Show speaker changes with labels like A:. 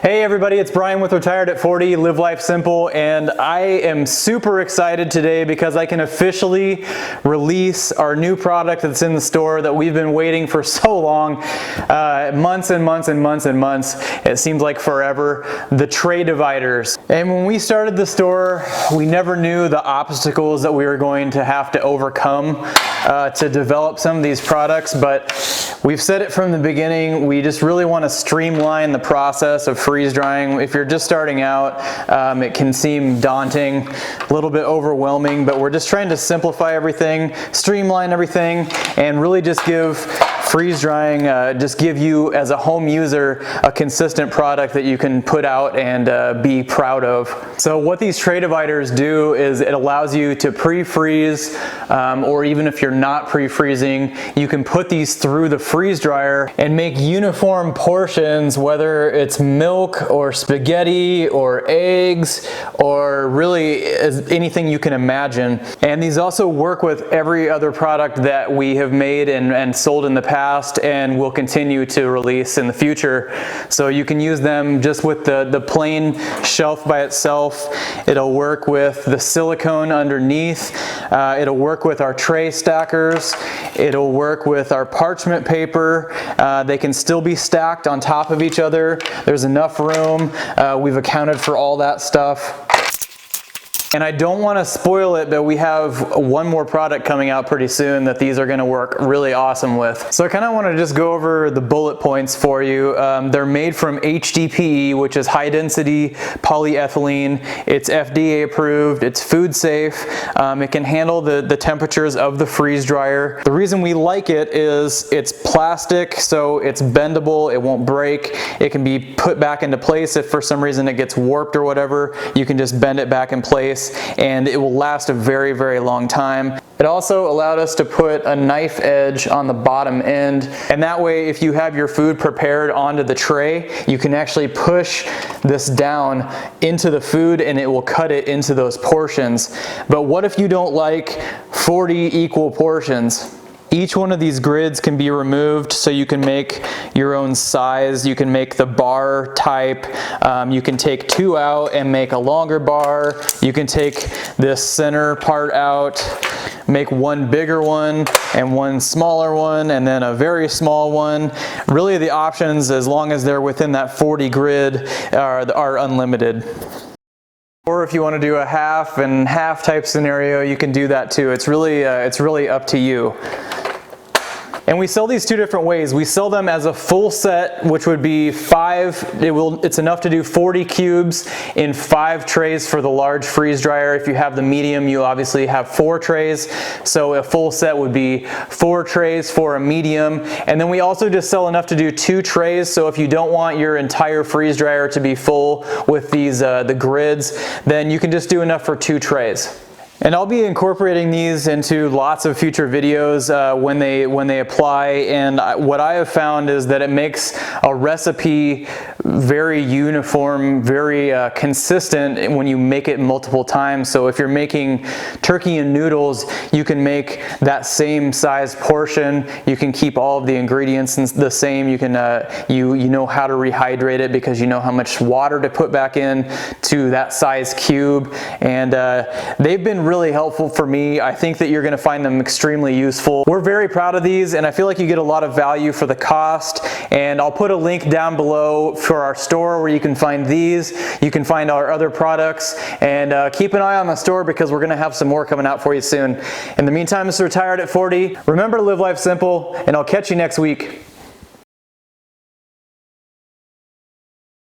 A: Hey everybody, it's Brian with Retired at 40, Live Life Simple, and I am super excited today because I can officially release our new product that's in the store that we've been waiting for so long, months and months and months and months. It seems like forever. The tray dividers. And when we started the store, we never knew the obstacles that we were going to have to overcome to develop some of these products, but we've said it from the beginning, we just really want to streamline the process of freeze drying. If you're just starting out, it can seem daunting, a little bit overwhelming, but we're just trying to simplify everything, streamline everything, and really just give freeze drying, just give you as a home user a consistent product that you can put out and be proud of. So what these tray dividers do is it allows you to pre-freeze, or even if you're not pre-freezing, you can put these through the freeze dryer and make uniform portions, whether it's milk or spaghetti or eggs or really anything you can imagine. And these also work with every other product that we have made and sold in the past and will continue to release in the future. So you can use them just with the plain shelf by itself. It'll work with the silicone underneath. It'll work with our tray stackers. It'll work with our parchment paper. They can still be stacked on top of each other. There's enough room. We've accounted for all that stuff. And I don't want to spoil it, but we have one more product coming out pretty soon that these are going to work really awesome with. So I kind of want to just go over the bullet points for you. They're made from HDPE, which is high density polyethylene. It's FDA approved, it's food safe. It can handle the temperatures of the freeze dryer. The reason we like it is it's plastic, so it's bendable, it won't break. It can be put back into place if for some reason it gets warped or whatever. You can just bend it back in place and it will last a very, very long time. It also allowed us to put a knife edge on the bottom end, and that way if you have your food prepared onto the tray, you can actually push this down into the food and it will cut it into those portions. But what if you don't like 40 equal portions? Each one of these grids can be removed so you can make your own size. You can make the bar type. You can take two out and make a longer bar. You can take this center part out, make one bigger one and one smaller one and then a very small one. Really the options, as long as they're within that 40 grid, are unlimited. Or if you want to do a half and half type scenario, you can do that too. It's really up to you. And we sell these two different ways. We sell them as a full set, which would be it's enough to do 40 cubes in 5 trays for the large freeze dryer. If you have the medium, you obviously have 4 trays. So a full set would be 4 trays for a medium. And then we also just sell enough to do 2 trays. So if you don't want your entire freeze dryer to be full with these the grids, then you can just do enough for 2 trays. And I'll be incorporating these into lots of future videos when they apply, and what I have found is that it makes a recipe very uniform, very consistent when you make it multiple times. So if you're making turkey and noodles, you can make that same size portion. You can keep all of the ingredients the same. You can you know how to rehydrate it because you know how much water to put back in to that size cube, and they've been really helpful for me. I think that you're going to find them extremely useful. We're very proud of these, and I feel like you get a lot of value for the cost, and I'll put a link down below for our store where you can find these. You can find our other products, and keep an eye on the store because we're going to have some more coming out for you soon. In the meantime, this is Retired at 40. Remember to live life simple, and I'll catch you next week.